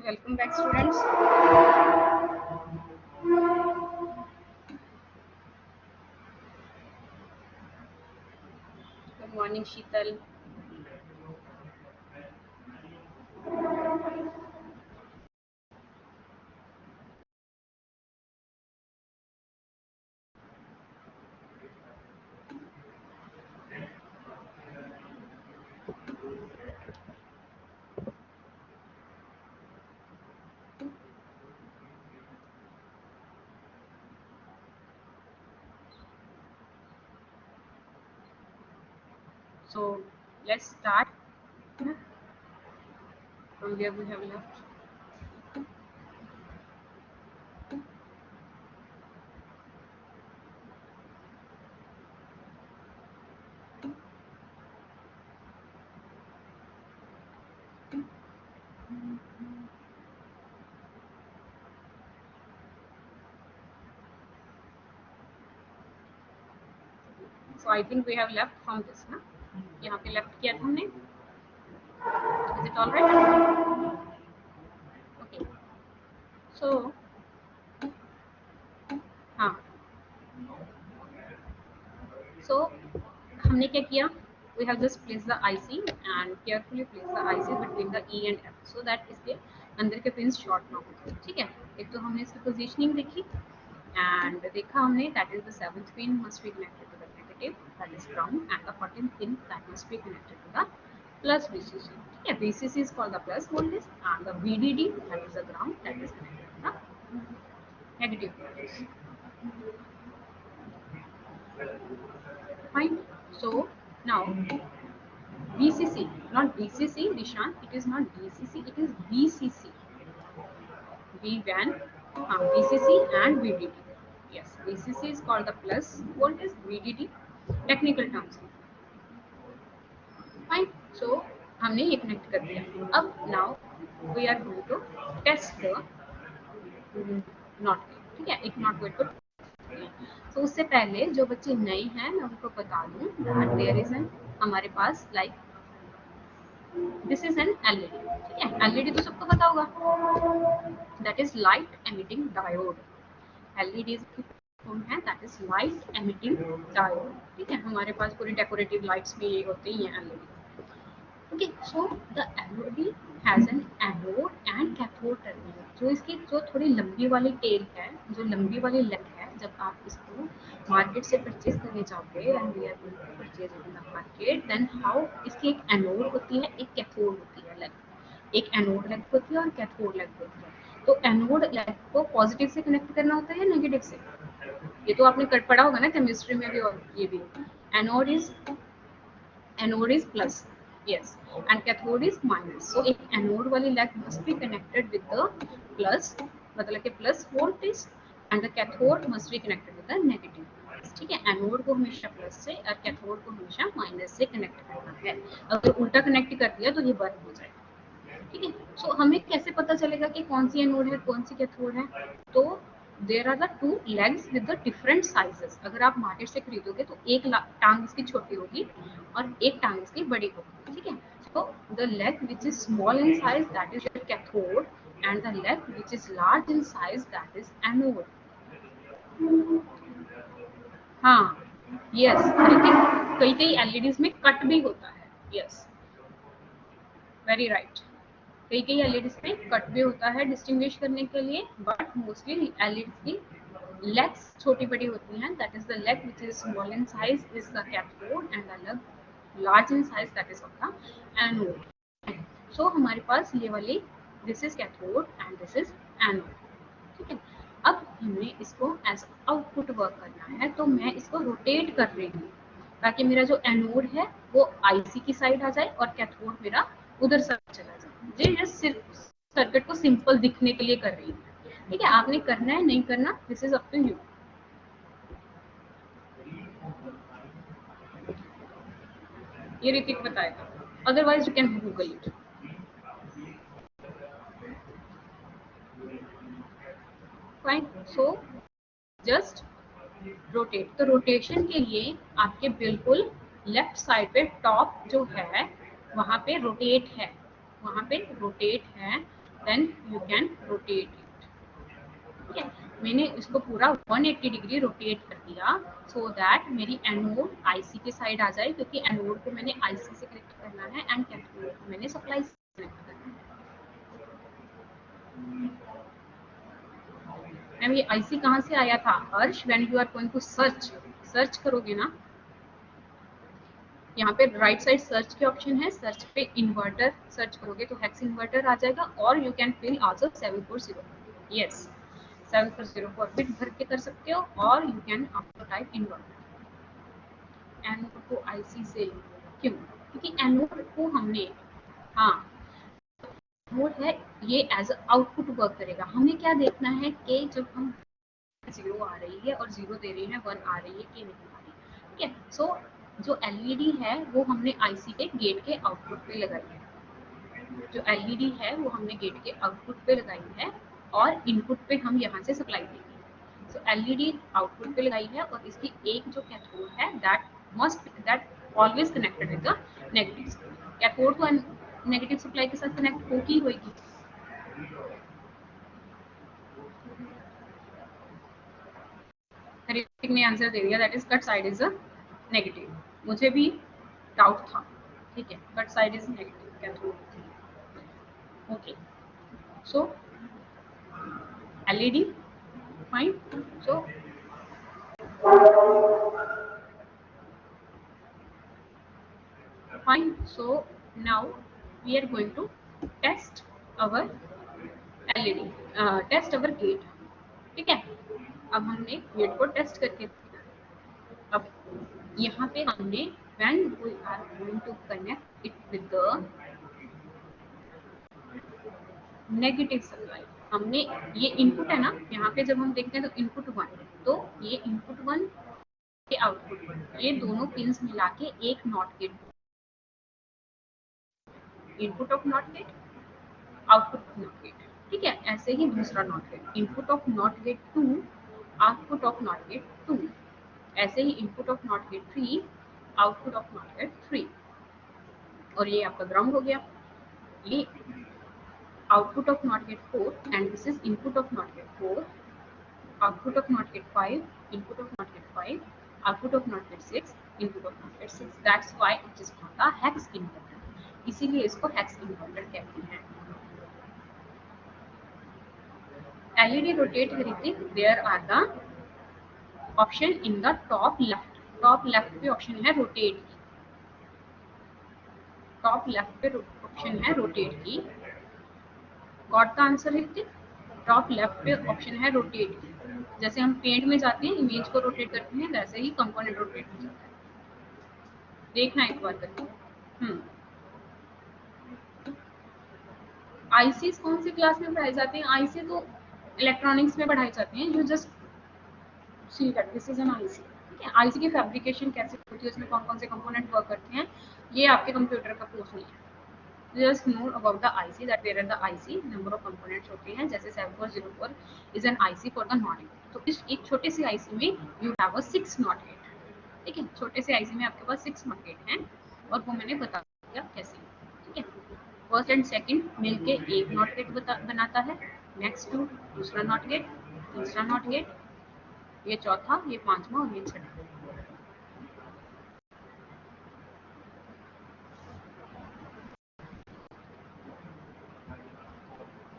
So welcome back, students. Good morning, Sheetal. So let's start from where we have left. So I think we have left from this, ना? यहाँ पे left किया था हमने. Is it all right? Okay. So हाँ. So हमने क्या किया? We have just placed the IC and carefully placed the IC between the E and F so that इसके अंदर के pins short ना हो. ठीक है? एक तो हमने इसकी positioning देखी and देखा हमने that is the 7th pin must be connected to the negative, that is ground, and the 14th pin that must be connected to the plus VCC. ठीक है? VCC is called the plus voltage and the VDD that is the ground that is connected to the negative voltage. Fine. So now VCC, not DCC, Nishan. It is not DCC. It is VCC. V-van, VCC and VDD. Yes, VCC is called the plus voltage. VDD, technical terms. Fine. So हमने ये connect कर दिया. अब now we are going to test the not gate. ठीक है? एक not gate को. तो उससे पहले जो बच्चे नए हैं मैं उनको बता दूं that there is an हमारे पास like this is an LED. ठीक है? LED तो सबको पता होगा. That is light emitting diode. LEDs की फॉर्म है that is light emitting diode. ठीक है? हमारे पास पूरी डेकोरेटिव लाइट्स में ये होते ही हैं LED. Okay, so the LED has an anode and cathode terminal. जो इसकी जो थोड़ी लंबी वाली टेल है, जो लंबी वाली लेग है, जब आप इसको मार्केट से परचेज करने जाओगे and we are going to purchase it in the market, then how इसकी एक एनोड होती है, एक कैथोड होती है लेग. एक एनोड लेग होती है और कैथोड लेग होती है. तो एनोड लेग को पॉजिटिव से कनेक्ट करना होता है या नेगेटिव से? ये तो आपने कर पढ़ा होगा ना केमिस्ट्री में भी. और ये भी anode is plus. Yes, and cathode is minus. So एक एनोड वाली leg must be connected with the plus, मतलब कि plus voltage, and the cathode must be connected with the negative. ठीक है? एनोड को हमेशा प्लस से और कैथोड को हमेशा माइनस से कनेक्ट करना है. अगर उल्टा कनेक्ट कर दिया तो ये बंद हो जाएगा. ठीक है? सो हमें कैसे पता चलेगा कि कौन सी एनोड है कौन सी कैथोड है? तो there are the two legs with the different sizes. अगर आप मार्केट से खरीदोगे तो एक टांग इसकी छोटी होगी और एक टांग इसकी बड़ी होगी. ठीक है? So the leg which is small in size that is your cathode and the leg which is large in size that is anode. हाँ, yes, कई कई LEDs में कट भी होता है. Yes, very right. कई कई एलईडीज में कट भी होता है डिस्टिंग्विश करने के लिए, बट मोस्टली एलईडीज की लेग्स छोटी बड़ी होती हैं. That is the leg which is small in size is the cathode and the leg large in size that is of the anode. So हमारे पास ये वाली this is cathode and this is anode. ठीक है? अब हमने इसको as output work करना है, तो मैं इसको रोटेट कर रही हूँ ताकि मेरा जो एनोड है वो आईसी की साइड आ जाए और कैथोड मेरा उधर साइड चला जाए. ये जस्ट सिर्फ सर्किट को सिंपल दिखने के लिए कर रही हूँ. ठीक है? आपने करना है नहीं करना, this is up to you. ये ऋतिक बताएगा, otherwise you can Google it. Fine. So just rotate. तो रोटेशन के लिए आपके बिल्कुल लेफ्ट साइड पे टॉप जो है वहां पे रोटेट है, वहां पे रोटेट है then you can rotate it. ठीक है, मैंने इसको पूरा 180 डिग्री रोटेट कर दिया सो दैट मेरी एनोड आईसी के साइड आ जाए, क्योंकि एनोड को मैंने आईसी से कनेक्ट करना है एंड कैथोड को मैंने सप्लाई से कनेक्ट करना है। मैम ये आईसी कहाँ से आया था Harsh? When you are going to search करोगे ना, यहाँ पे राइट साइड सर्च के ऑप्शन है, सर्च पे इन्वर्टर सर्च करोगे तो हेक्स इन्वर्टर आ जाएगा, और you can fill also 740। Yes, 740 को बिट भर के कर सकते हो, और यू कैन आपको टाइप इन्वर्टर। एनोड को आईसी से क्यों? क्योंकि एनोड को हमने, हाँ एनोड है ये एज आउटपुट वर्क करेगा। हमें क्या देखना है कि जब हम 0 आ रही है और 0 दे रही है, 1 आ रही है कि नहीं आ रही। ठीक है, सो जो एलईडी है वो हमने आईसी के गेट के आउटपुट पे लगाई है, जो एलईडी है वो हमने गेट के आउटपुट पे लगाई है, और इनपुट पे हम यहाँ से सप्लाई देंगे। सो एलईडी आउटपुट पे लगाई है, और इसकी एक जो कैथोड है that always connected with the negative. Cathode तो नेगेटिव सप्लाई के साथ कनेक्ट होगी होगी। ऋतिक ने आंसर दे दिया, that is cut side is a negative. मुझे भी डाउट था, ठीक है, cut side is negative cathode. Okay, so LED fine. So fine, so now we are going to test our LED, test our gate। ठीक है, अब हमने gate को टेस्ट करके देखा। अब यहाँ पे हमने when we are going to connect it with the negative supply, हमने ये इनपुट है ना, यहाँ पे जब हम देखते हैं तो इनपुट 1, तो ये इनपुट 1 के आउटपुट 1, ये दोनों पिंस मिला के एक not gate, input of not gate, output of not gate. ठीक है, ऐसे ही दूसरा not gate, input of not gate 2, output of not gate 2। ऐसे ही input of not gate 3, output of not gate 3। और ये आपका ग्राउंड हो गया, ये output of not gate 4 and this is input of not gate 4, output of not gate 5, input of not gate 5, output of not gate 6, input of not gate 6। That's why it is called the hex inverter, इसीलिए इसको hex inverter कहते हैं। LED rotate Ritik, there are the option in the top left। top left पे option है rotate की, top left पे option है rotate की। got the answer Ritik? top left पे option है rotate की। जैसे हम पेंट में जाते हैं, इमेज को रोटेट करते हैं, वैसे ही कंपोनेंट रोटेट हो जाता है। देखना एक बार करके। आईसी कौन सी क्लास में पढ़ाए जाते हैं? आईसी तो इलेक्ट्रॉनिक्स में पढ़ाए जाते हैं। You just see that this is an IC. ठीक है, आईसी की फैब्रिकेशन कैसे होती है, उसमें कौन कौन से कंपोनेंट वर्क करते हैं, ये आपके कंप्यूटर का कोर्स नहीं है। Just know about the IC, that there are the IC number of components होते हैं, जैसे 7404 is an IC for the NOT gate। तो इस एक छोटे से IC में you have a 6 NOT gate। ठीक है, छोटे से IC में आपके पास 6 NOT gate हैं, और वो मैंने बता दिया कैसे। ठीक है, फर्स्ट एंड सेकंड मिलके एक NOT gate बनाता है, नेक्स्ट टू दूसरा NOT gate, तीसरा NOT gate, ये चौथा, ये पांचवा और ये छठा।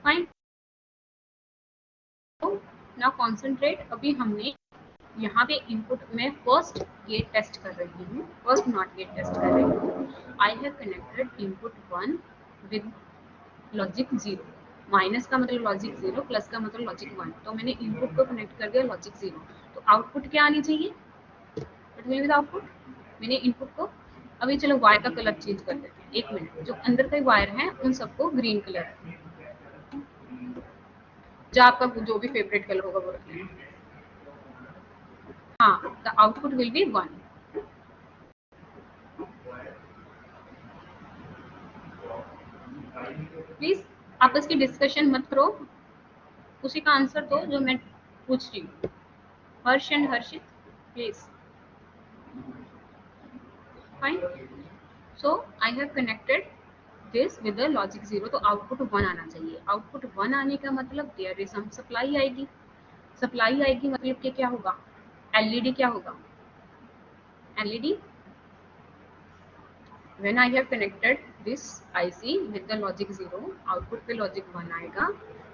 Fine, now concentrate. अभी हमने यहाँ पे इनपुट में फर्स्ट गेट टेस्ट कर रही हूँ, फर्स्ट नॉट गेट टेस्ट कर रही हूँ। आई have connected input 1 with logic 0। Minus का मतलब लॉजिक 0, प्लस का मतलब लॉजिक 1। तो मैंने इनपुट को कनेक्ट कर दिया लॉजिक 0, तो आउटपुट क्या आनी चाहिए? विद आउटपुट मैंने इनपुट को, अभी चलो वायर का कलर चेंज कर देते हैं, एक मिनट। जो अंदर के वायर हैं उन सबको ग्रीन कलर, जो आपका जो भी फेवरेट कलर होगा वो रखें। हाँ, the output will be 1। Please आपस की डिस्कशन मत करो, उसी का आंसर दो जो मैं पूछ रही हूँ। Harsh and Harshit please. Fine, so I have connected this with the logic 0, तो आउटपुट 1 आना चाहिए। आउटपुट 1 आने का मतलब देयर इज सम सप्लाई आएगी। सप्लाई आएगी मतलब कि क्या होगा, एलईडी क्या होगा, LED when I have connected this IC with the logic 0, output पे logic 1 आएगा।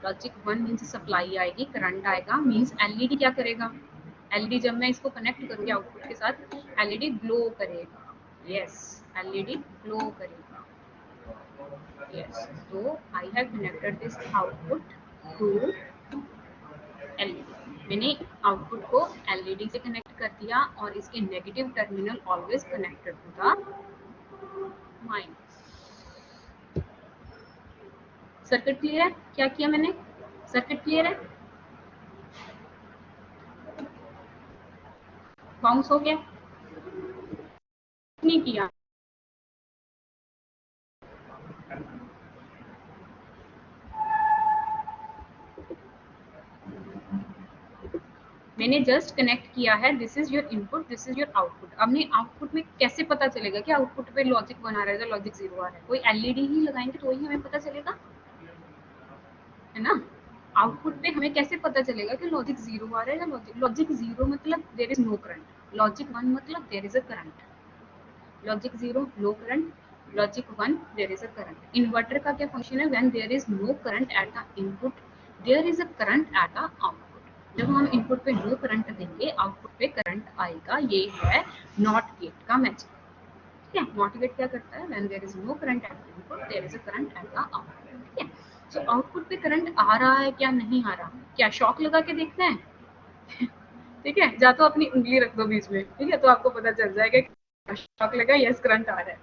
logic 1 मीन्स सप्लाई आएगी, करंट आएगा, मीन्स एलईडी क्या करेगा, एलईडी जब मैं इसको कनेक्ट करूंगी आउटपुट के साथ, एलईडी ग्लो करेगा। यस, एलईडी ग्लो करेगा। यस, तो I have connected this output to LED. मैंने आउटपुट को एलईडी से कनेक्ट कर दिया और इसके negative terminal always connected to the minus. Circuit clear है? क्या किया मैंने, सर्किट क्लियर है? बाउंस हो गया? नहीं किया? मैंने जस्ट कनेक्ट किया है, this is your input, this is your output. अब नहीं, आउटपुट में कैसे पता चलेगा कि आउटपुट पे लॉजिक 1 आ रहा है, लॉजिक 0 आ रहा है? कोई एलईडी ही लगाएंगे तो ही हमें पता चलेगा, है ना। आउटपुट पे हमें कैसे पता चलेगा कि लॉजिक 0 आ रहा है या लॉजिक 0 मतलब there is no current, logic 1 मतलब there is a current. Logic 0 no current, logic 1 there is a current. Inverter का क्या फंक्शन है, when there is no current at the input there is a current at the output. जब हम input पे no current देंगे, output पे current आएगा। ये है नॉट गेट का मैजिक। ठीक है, नॉट गेट क्या करता है, when there is no current at the input there is a current at the output. ठीक है, सो आउटपुट पे करंट आ रहा है क्या नहीं आ रहा, क्या शॉक लगा के देखना है? ठीक है, जा तो अपनी उंगली रख दो बीच में, ठीक है, तो आपको पता चल जाएगा कि शॉक लगा, यस करंट आ रहा है,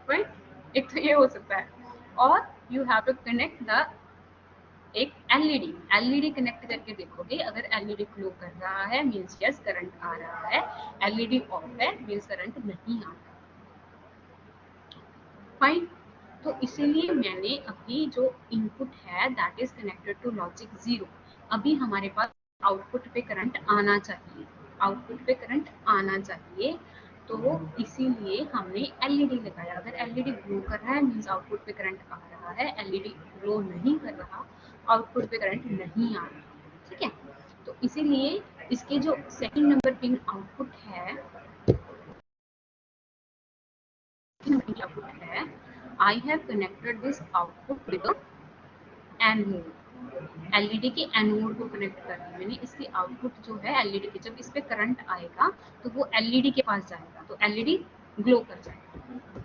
राइट। एक तो ये हो सकता है, और you have to connect the एक एलईडी, एलईडी कनेक्ट करके देखोगे, अगर एलईडी ग्लो कर रहा है मींस यस करंट आ रहा है, एलईडी ऑफ है मींस करंट नहीं आ रहा। फाइन, तो इसीलिए मैंने अभी जो इनपुट है that is connected to logic 0। अभी हमारे पास आउटपुट पे करंट आना चाहिए, आउटपुट पे करंट आना चाहिए, तो इसीलिए हमने एलईडी लगाया। अगर एलईडी ग्लो कर रहा है मींस आउटपुट पे करंट आ रहा है, एलईडी ग्लो नहीं कर रहा, आउटपुट पे करंट नहीं आ रहा। ठीक है, तो इसीलिए इसके जो सेकंड नंबर पिन आउटपुट है, आउटपुट है, आई have connected this output with anode. LED के एनोड को कनेक्ट कर दिया मैंने। इसकी आउटपुट जो है एलईडी के, जब इस पे करंट आएगा तो वो एलईडी के पास जाएगा, तो एलईडी ग्लो कर जाएगा।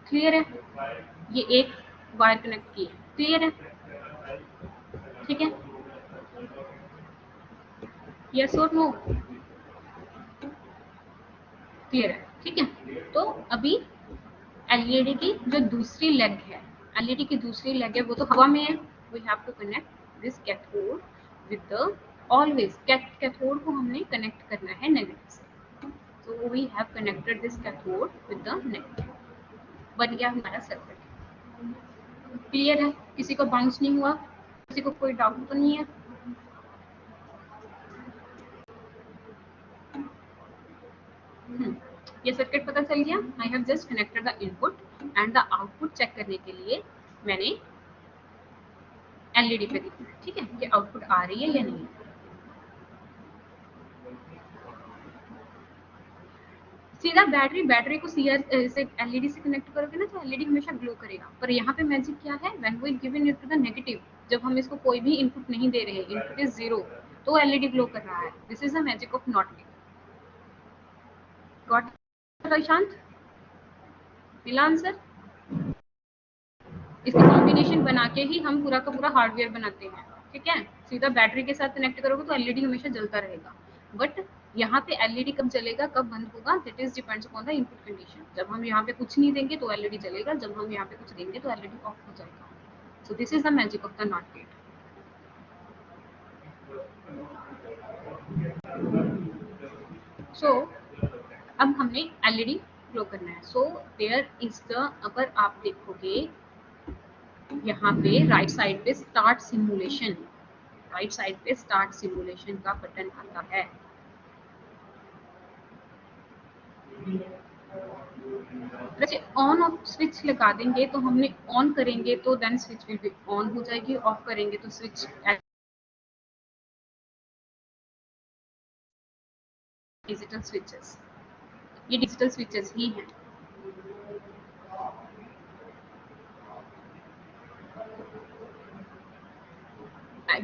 क्लियर है? ये एक वायर कनेक्ट की है, क्लियर है? ठीक है, यस और नो, क्लियर है? ठीक है, तो अभी एलईडी की जो दूसरी लेग है, एलईडी की दूसरी लेग है वो तो हवा में है। We have to connect this cathode with the, always cathode को हमने कनेक्ट करना है नेगेटिव से, so we have connected this cathode with the negative। बन गया हमारा सर्किट। क्लियर है? किसी को बाउंस नहीं हुआ? किसी को कोई डाउट तो नहीं है? ये सर्किट पता चल गया। I have just connected the input and the output check करने के लिए मैंने एलईडी पे देखना है, ठीक है, कि आउटपुट आ रही है या नहीं। सीधा बैटरी को सीआर से एलईडी से कनेक्ट करोगे ना तो एलईडी हमेशा ग्लो करेगा। पर यहाँ पे मैजिक क्या है, when we given it to the negative, जब हम इसको कोई भी इनपुट नहीं दे रहे हैं, इनपुट इज 0, तो एलईडी ग्लो कर रहा है। This is the magic of not gate. Got Prashant? मिला आंसर? इसकी कॉम्बिनेशन बना के ही हम पूरा का पूरा हार्डवेयर बनाते हैं। ठीक है, सीधा बैटरी के साथ कनेक्ट करोगे तो एलईडी हमेशा जलता रहेगा, बट यहाँ पे एलईडी कब जलेगा कब बंद होगा, that is depends upon the input condition. जब हम यहाँ पे कुछ नहीं देंगे तो एलईडी जलेगा, जब हम यहाँ पे कुछ देंगे तो एलईडी ऑफ हो जाएगा। So this is the magic of the not gate. So अब हमने एलईडी ग्लो करना है। सो देयर इज द, अगर आप देखोगे यहाँ पे राइट साइड पे स्टार्ट सिमुलेशन, राइट साइड पे स्टार्ट सिमुलेशन का बटन आता है। जैसे ऑन ऑफ स्विच लगा देंगे तो हमने ऑन करेंगे तो then switch will be on हो जाएगी, ऑफ करेंगे तो स्विच डिजिटल स्विचेस, ये डिजिटल स्विचेस ही हैं।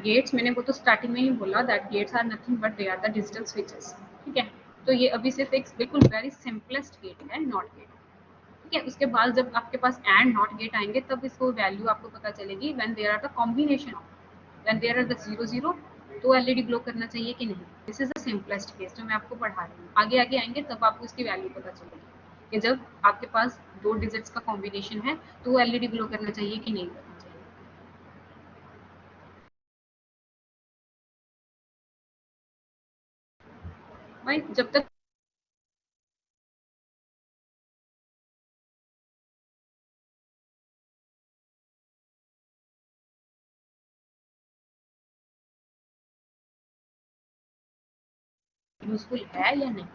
गेट्स मैंने वो तो स्टार्टिंग में ही बोला that gates are nothing but they are the digital switches, ठीक है। तो ये अभी सिर्फ एक बिल्कुल वेरी सिंपलेस्ट गेट है, नॉट गेट, ठीक है। उसके बाद जब आपके पास एंड नॉट गेट आएंगे तब इसको वैल्यू आपको पता चलेगी when there are the combination of, when there are the 0 0 तो एलईडी ग्लो करना चाहिए कि नहीं। This is the simplest case जो मैं आपको पढ़ा रही हूँ। आगे आगे आएंगे तब आपको इसकी वैल्यू पता चलेगी कि जब आपके पास दो डिजिट्स का कॉम्बिनेशन है तो एलईडी ग्लो करना चाहिए कि नहीं करना चाहिए। भाई जब तक यूजफुल है या नहीं।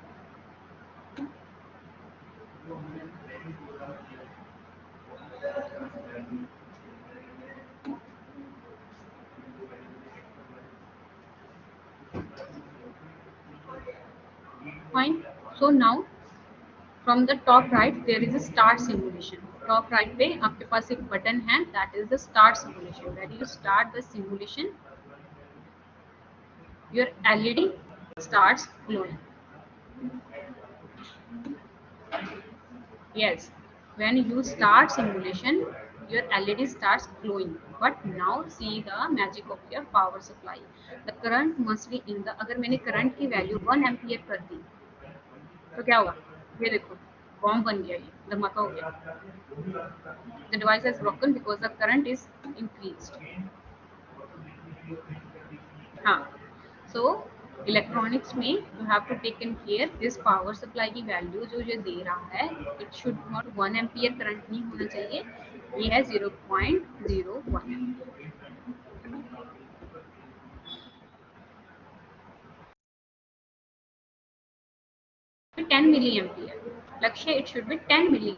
Fine, so now from the top right there is a start simulation. Top right पे आपके पास एक बटन है that is the start simulation. When you start the simulation your LED starts glowing. Yes, when you start simulation, your LED starts glowing. But now see the magic of your power supply. The current must be in the, अगर मैंने current की value 1 ampere कर दी तो क्या होगा, ये देखो bomb बन गया, ये धमाका हो गया। The device has broken because the current is increased. हाँ, so इलेक्ट्रॉनिक्स में you have to take in care this power supply की वैल्यू जो ये दे रहा है, it should not 1 ampere current नहीं होना चाहिए, ये है 0.01। 10 मिली एम्पियर लक्ष्य, इट शुड बी 10 मिली,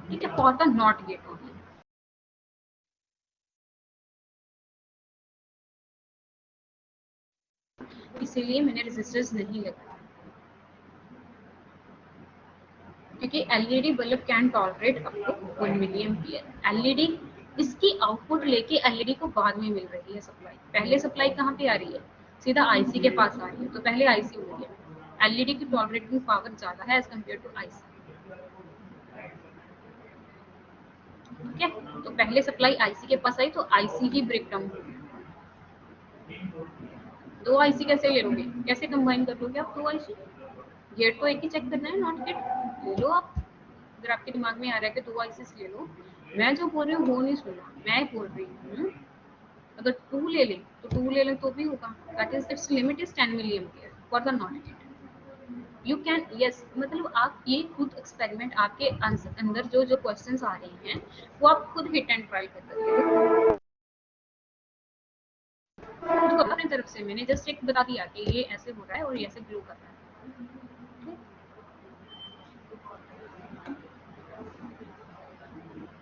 ठीक है, for the not gate only. इसीलिए मैंने रेजिस्टर्स नहीं लगाया, क्योंकि LED bulb can tolerate up to 1 milli ampere. LED इसकी आउटपुट लेके एलईडी को बाद में मिल रही है सप्लाई, पहले सप्लाई कहाँ पे आ रही है, सीधा आईसी के पास आ रही है, तो पहले आईसी हो गया। एलईडी की टॉलरेटिंग पावर ज्यादा है एज कम्पेयर टू आईसी, ठीक है। तो पहले सप्लाई आईसी के पास आई तो आईसी ही ब्रेक डाउन हो गई। दो आईसी कैसे ले लोगे, कैसे कंबाइन कर लोगे आप दो आईसी, गेट तो एक ही चेक करना है, नॉट गेट ले लो आप। अगर आपके दिमाग में आ रहा है कि दो आईसीस ले लो, मैं जो बोल रही हूँ वो नहीं सुनना, मैं बोल रही हूँ अगर टू ले लें तो टू ले लें तो भी होगा, that is its limit is 10 milli ampere for the not gate. You can yes, मतलब आप ये खुद एक्सपेरिमेंट आपके अंदर जो जो क्वेश्चंस आ रहे हैं वो आप खुद हिट एंड ट्राई कर सकते हो खुद को अपनी तरफ से। मैंने जस्ट एक बता दिया कि ये ऐसे हो रहा है और ये ऐसे ग्लो कर रहा है।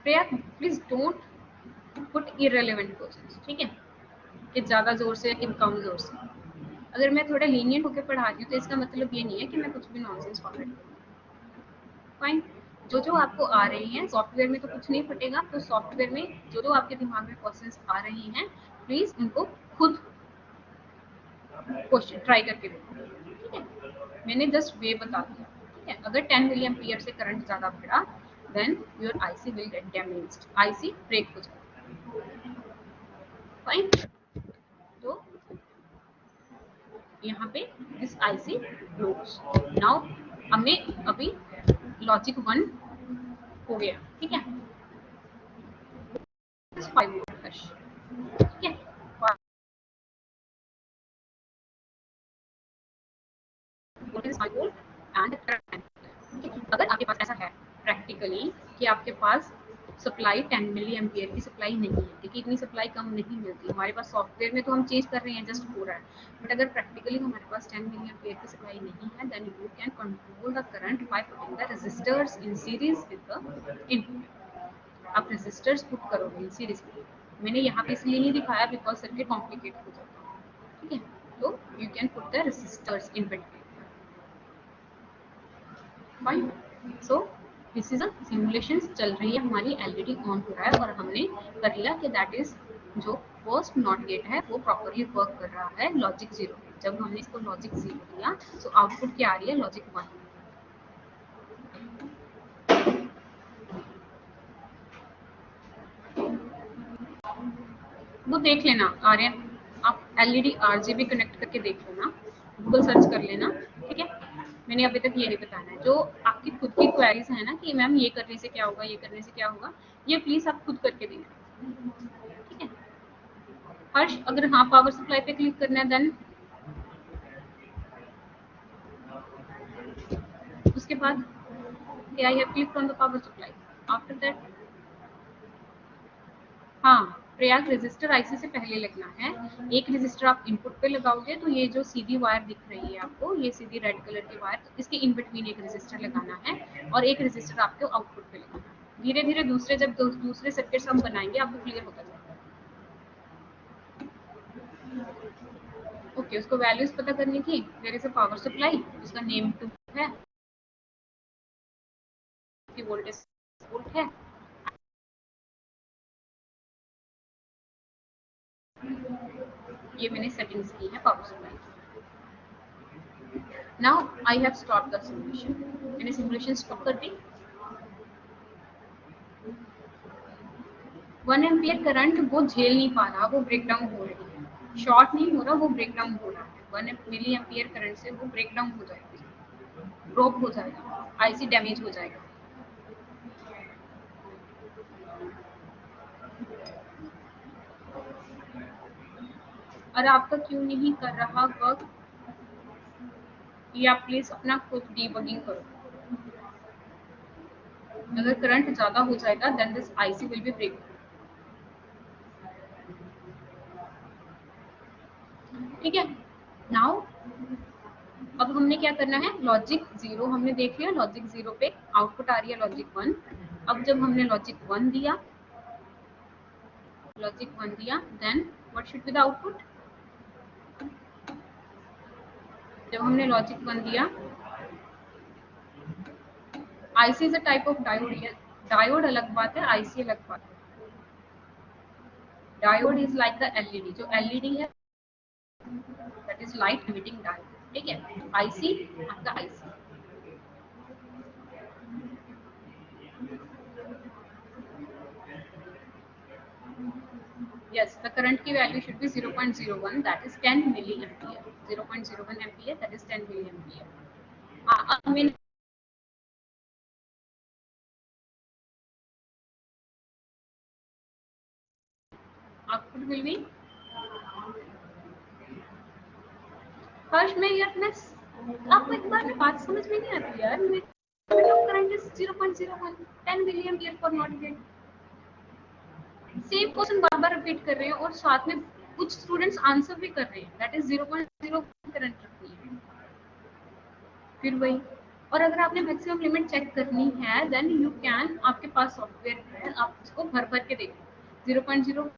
Priya please don't put irrelevant questions, ठीक है, कि ज्यादा जोर से कि कम जोर से। अगर मैं थोड़ा लीनियंट होकर पढ़ा रही हूँ तो इसका मतलब ये नहीं है कि मैं कुछ भी नॉनसेंस फॉरवर्ड करूँ। फाइन, जो जो आपको आ रहे हैं सॉफ्टवेयर में तो कुछ नहीं फटेगा, तो सॉफ्टवेयर में जो जो आपके दिमाग में क्वेश्चंस आ रहे हैं प्लीज उनको खुद क्वेश्चन ट्राई करके देखो, ठीक है। मैंने जस्ट वे बता दिया, ठीक है। अगर 10 मिली एम्पियर से करंट ज्यादा बढ़ा then your IC will get damaged, IC break हो जाएगा। फाइन, तो यहाँ पे दिस आईसी ग्लोस। नाउ हमने अभी लॉजिक 1 हो गया, ठीक है। 5 वोल्ट ठीक है, वोल्टेज 5 वोल्ट एंड करंट। अगर आपके पास ऐसा है प्रैक्टिकली कि आपके पास सप्लाई 10 मिली एम्पियर की सप्लाई नहीं है, ठीक है, इतनी सप्लाई कम नहीं मिलती हमारे पास। सॉफ्टवेयर में तो हम चेंज कर रहे हैं, जस्ट हो रहा है, बट अगर प्रैक्टिकली हमारे पास 10 मिली एम्पियर की सप्लाई नहीं है, then you can control the current by putting the resistors in series with the input. आप रेजिस्टर्स पुट करोगे इन सीरीज में, मैंने यहाँ पे इसलिए नहीं दिखाया बिकॉज सर्किट कॉम्प्लिकेट हो जाता है, ठीक है। तो you can put the resistors in between, fine. So this is a simulation चल रही है हमारी, एलईडी ऑन हो रहा है और हमने कर लिया कि दैट इज जो फर्स्ट नॉट गेट है वो प्रॉपरली वर्क कर रहा है लॉजिक जीरो। जब हमने इसको लॉजिक जीरो दिया तो आउटपुट क्या आ रही है, लॉजिक वन। वो देख लेना आर्यन, आप एलईडी आरजीबी कनेक्ट करके देख लेना, गूगल सर्च कर लेना, ठीक है। मैंने अभी तक ये नहीं बताना है, जो आपकी खुद की क्वेरीज है ना कि मैम ये करने से क्या होगा, ये करने से क्या होगा, ये प्लीज आप खुद करके देना, ठीक है। हर्ष, अगर हाँ पावर सप्लाई पे क्लिक करना है देन उसके बाद I have click on the power supply, after that हाँ, प्रयाग रेजिस्टर आईसी से पहले लगना है। एक रेजिस्टर आप इनपुट पे लगाओगे तो ये जो सीधी वायर दिख रही है आपको, ये सीधी रेड कलर की वायर, तो इसके इन बिटवीन एक रेजिस्टर लगाना है और एक रेजिस्टर आपको आउटपुट पे लगाना है। धीरे धीरे दूसरे जब दूसरे सर्किट्स हम बनाएंगे आपको क्लियर होता जाएगा। ओके, उसको वैल्यूज पता करने की, there is a power supply, उसका नेम टू है, की वोल्टेज वोल्ट है, ये मैंने सेटिंग्स की है power supply. Now I have stop the simulation, मैंने सिमुलेशन स्टॉप कर दी। 1 एम्पियर करंट वो झेल नहीं पा रहा, वो ब्रेक डाउन हो रही है, शॉर्ट नहीं हो रहा, वो ब्रेक डाउन हो रहा है। 1 मिली एम्पियर करंट से वो ब्रेक डाउन हो जाएगा, ब्रोक हो जाएगा, आईसी डैमेज हो जाएगा। और आपका क्यों नहीं कर रहा वर्क, ये आप प्लीज अपना खुद डीबगिंग करो। अगर करंट ज्यादा हो जाएगा then this IC will be break, ठीक है। नाउ अब हमने क्या करना है, लॉजिक जीरो हमने देख लिया, लॉजिक जीरो पे आउटपुट आ रही है लॉजिक वन। अब जब हमने लॉजिक वन दिया, लॉजिक वन दिया, then what should be the output. जब हमने लॉजिक वन दिया, IC is a type of diode, है डायोड अलग बात है, आईसी अलग बात है। Diode is like the LED, जो एलईडी है that is light emitting diode, ठीक है। आईसी आपका आईसी, yes, the current की value should be 0.01, that is 10 milliampere, 0.01 ampere, that is 10 milliampere. I mean output will be, हर्ष मैं यार मैं आपको एक बार में बात समझ में नहीं आती यार, current is 0.01, 10 milliampere for not gate, same question बार बार रिपीट कर रहे हैं और साथ में कुछ स्टूडेंट्स आंसर भी कर रहे हैं, दैट इज 0.0 करंट रखनी है, फिर वही। और अगर आपने मैक्सिमम लिमिट चेक करनी है देन यू कैन, आपके पास सॉफ्टवेयर है, आप उसको भर भर के देखो, 0.0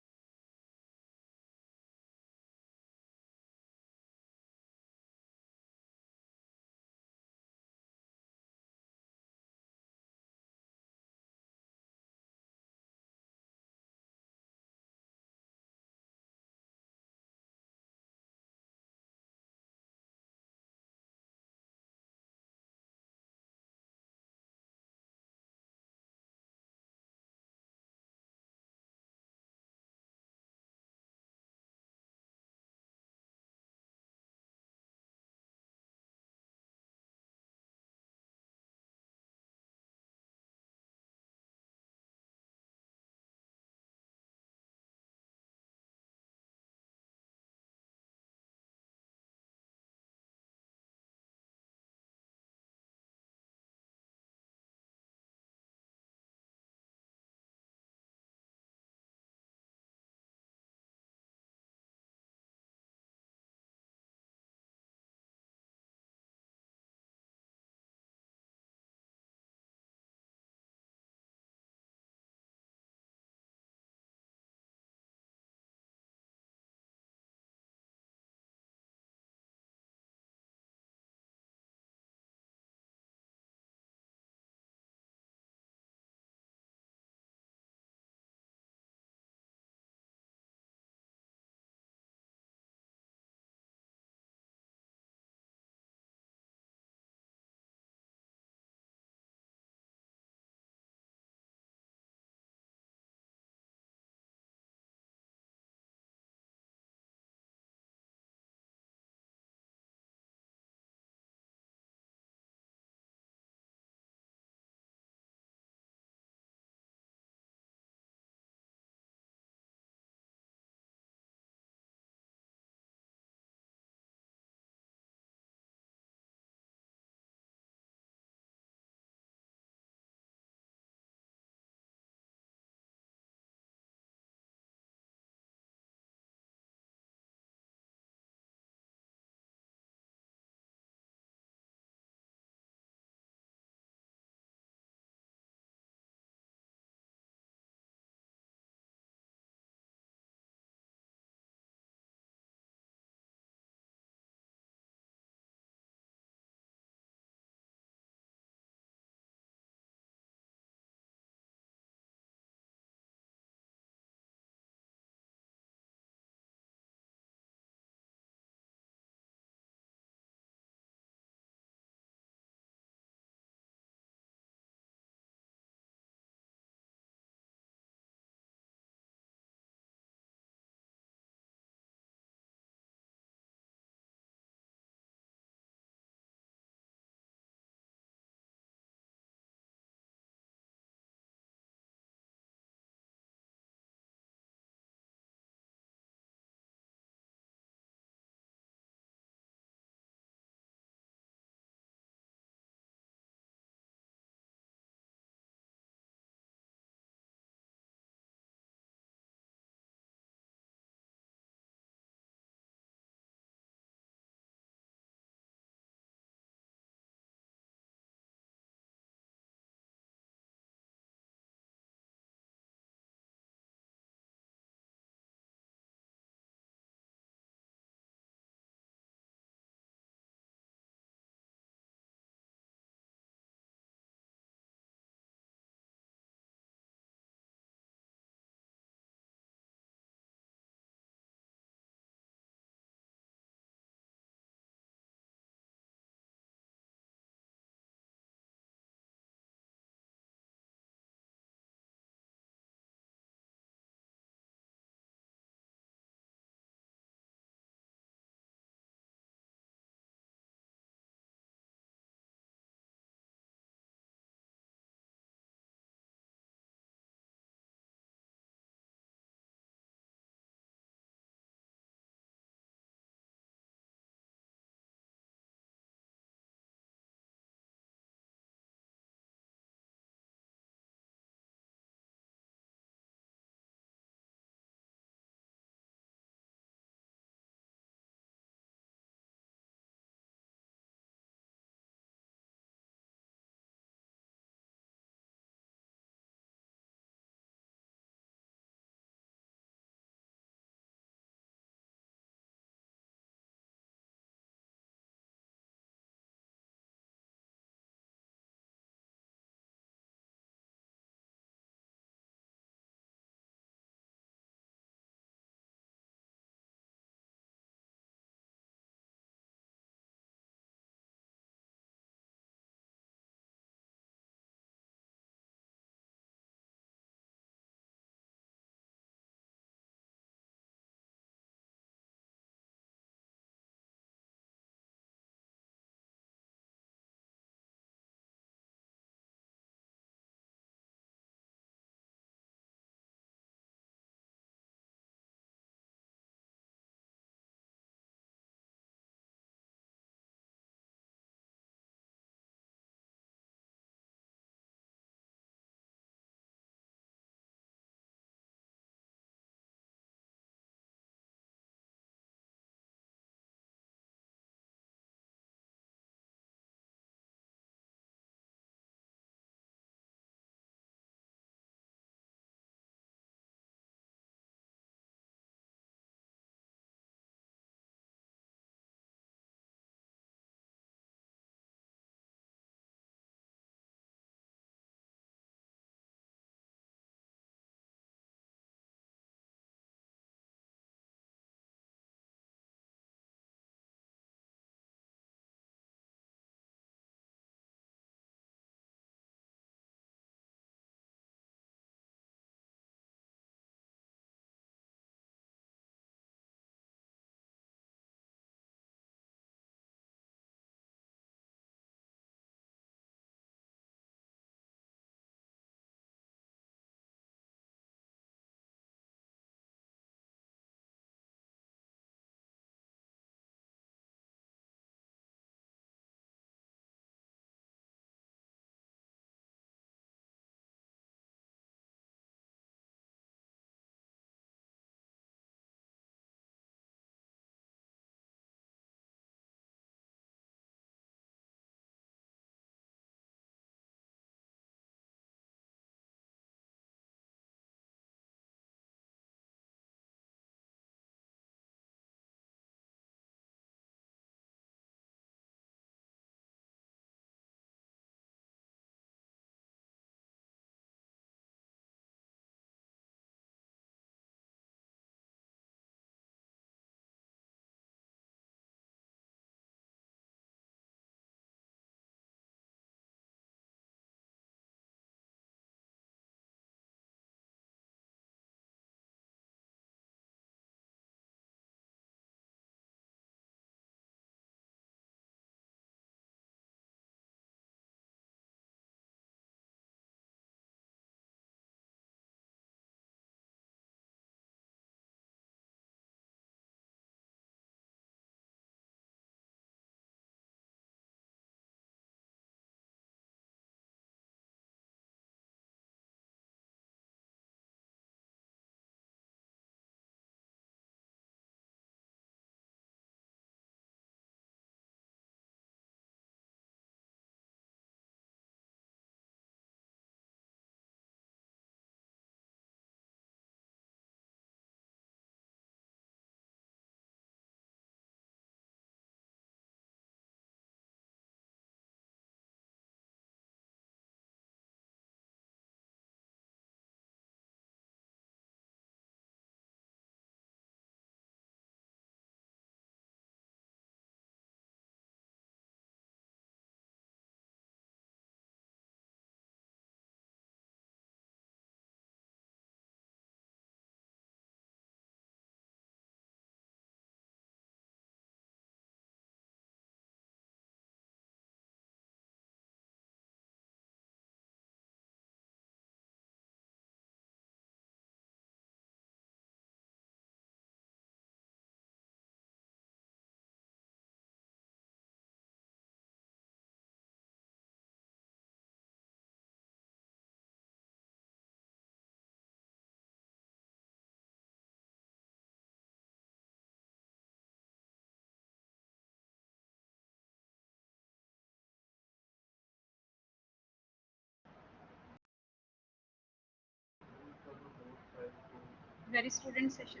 very student session.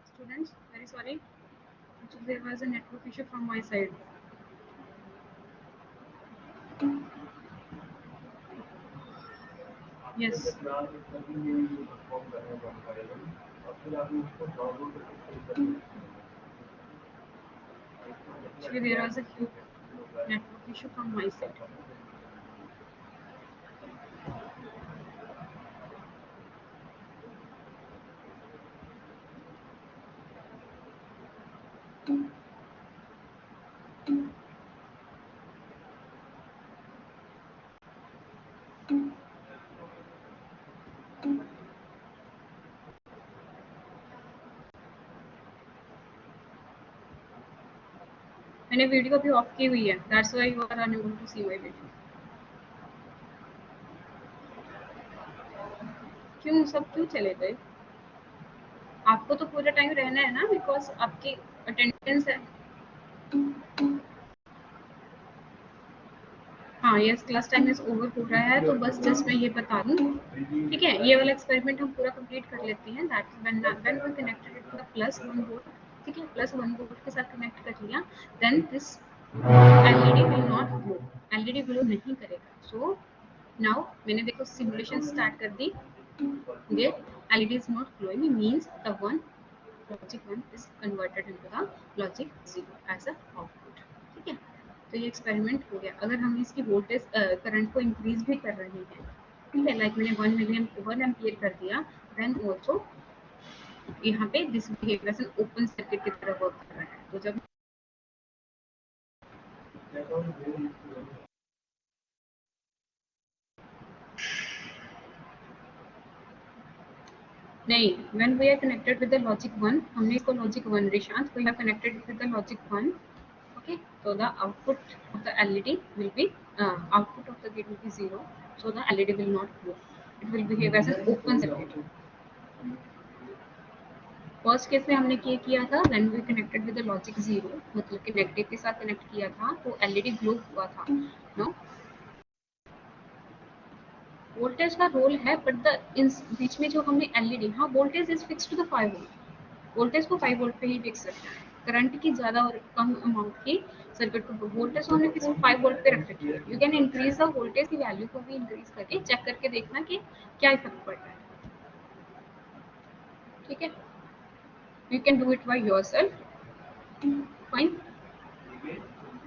Students, very sorry. Actually, there was a network issue from my side. Yes. Actually, there was a huge network issue from my side. मैंने वीडियो अभी ऑफ की हुई है, that's why you are unable to see my video. क्यों सब क्यों चले गए? आपको तो पूरा टाइम रहना है ना, बिकॉज आपकी अटेंडेंस है। हाँ, yes, class time is over हो रहा है, तो बस जस्ट मैं ये बता दूं, ठीक है? ये वाला एक्सपेरिमेंट हम पूरा कंप्लीट कर लेते हैं। That when we connected it to the plus one board, ठीक है? प्लस वन बोर्ड के साथ कनेक्ट कर लिया, then this LED will not glow, LED glow नहीं करेगा। सो नाउ मैंने देखो सिमुलेशन स्टार्ट कर दी, ये LED is not glowing means the one logic 1 is converted into the logic 0 as a output, ठीक है? तो ये एक्सपेरिमेंट हो गया। अगर हम इसकी वोल्टेज करंट को इंक्रीज भी कर रहे हैं, ठीक है, लाइक मैंने 1 एम्पियर कर दिया, देन ऑल्सो यहाँ पे this behave as an open circuit की तरह वर्क कर रहा है। तो जब नहीं, when we are connected with the logic 1, हमने इसको logic 1 Rishant, we have connected with the logic 1, okay? So the output of the LED will be output of the gate will be 0, so the LED will not glow, it will behave as an open circuit। First case में हमने क्या किया था, when we connected with the logic 0, मतलब कि negative के साथ connect किया था, तो एलईडी ग्लो हुआ था। नो, वोल्टेज का रोल है, बट द इन बीच में जो हमने एलईडी, हाँ, voltage is fixed to the 5 volt, voltage को 5 वोल्ट पे ही फिक्स रखना है। करंट की ज्यादा और कम अमाउंट की सर्किट को वोल्टेज को हमने फिक्स 5 वोल्ट पे रख रखी है। You can increase the voltage की वैल्यू को भी इंक्रीज करके चेक करके देखना कि क्या इफेक्ट पड़ रहा है, ठीक है? You can do it by yourself, fine,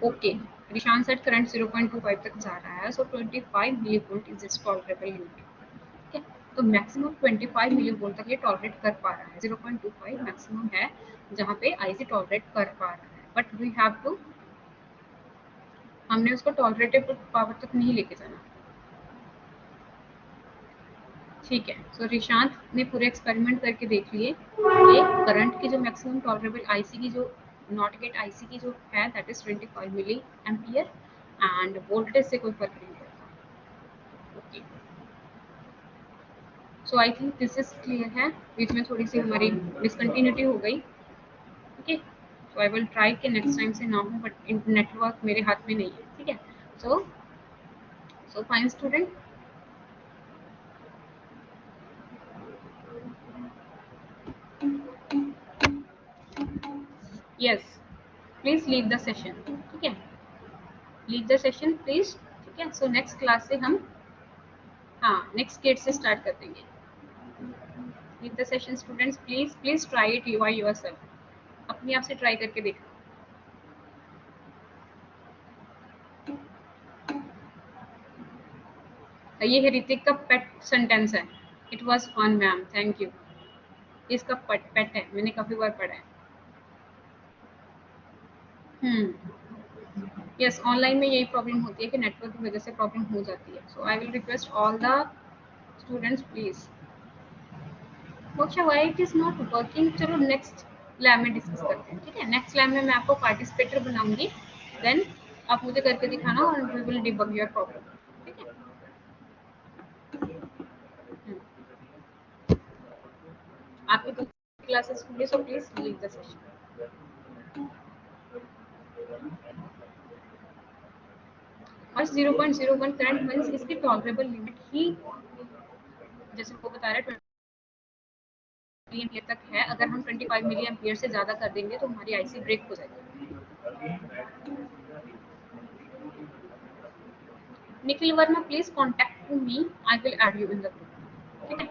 okay. Rishan set current 0.25 तक जा रहा है, सो 25 millivolt is it's tolerable limit, ठीक है? तो मैक्सिमम 25 मिलीवोल्ट तक ये टॉलरेट कर पा रहा है, 0.25 मैक्सिमम है जहाँ पे आईसी टॉलरेट कर पा रहा है, बट वी हैव टू, हमने उसको टॉलरेटेबल पावर तक नहीं लेके जाना, ठीक है? सो रिशांत ने पूरे एक्सपेरिमेंट करके देख लिए, ये करंट की जो मैक्सिमम टॉलरेबल आईसी की जो नॉट गेट आईसी की जो है, that is 25 milli ampere, and voltage से कोई फर्क नहीं पड़ता, okay? So I think this is clear है। बीच में थोड़ी सी हमारी डिसकंटिन्यूटी हो गई, okay? So I will try कि नेक्स्ट टाइम से ना हो, बट नेटवर्क मेरे हाथ में नहीं है, ठीक है? So so fine student, yes, please leave the session, ठीक है? लीव द सेशन प्लीज, ठीक है? सो नेक्स्ट क्लास से हम, हाँ, नेक्स्ट गेट से स्टार्ट कर देंगे। Leave the session students, please please try it by yourself, अपने आप से ट्राई करके देखना। ये है ऋतिक का पेट सेंटेंस है, it was fun ma'am, thank you. इसका पेट है, मैंने काफी बार पढ़ा है। यस, ऑनलाइन में यही प्रॉब्लम होती है कि नेटवर्क की वजह से प्रॉब्लम हो जाती है। So I will request all the students please, Moksha why it is not working, चलो नेक्स्ट लैब में डिस्कस करते हैं, ठीक है? नेक्स्ट लैब में मैं आपको पार्टिसिपेटर बनाऊंगी, देन आप मुझे करके दिखाना और we will debug your problem, ठीक है? आपकी तो क्लासेस होंगे, so please leave the session. और 0.01 करंट मींस इसकी टॉलरेबल लिमिट ही, जैसे वो बता रहा है मिली एम्पियर तक है, अगर हम 25 मिली एम्पियर से ज़्यादा कर देंगे तो हमारी आईसी ब्रेक हो जाएगी। Nikhil Verma please contact to me, I will add you in the group, ठीक है।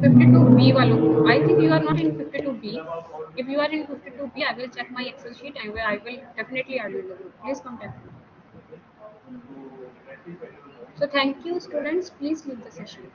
52B वालों को, I think you are not in 52B, if you are in 52B I will check my excel sheet and I will definitely add you in the group, please contact me. So thank you students, please leave the session.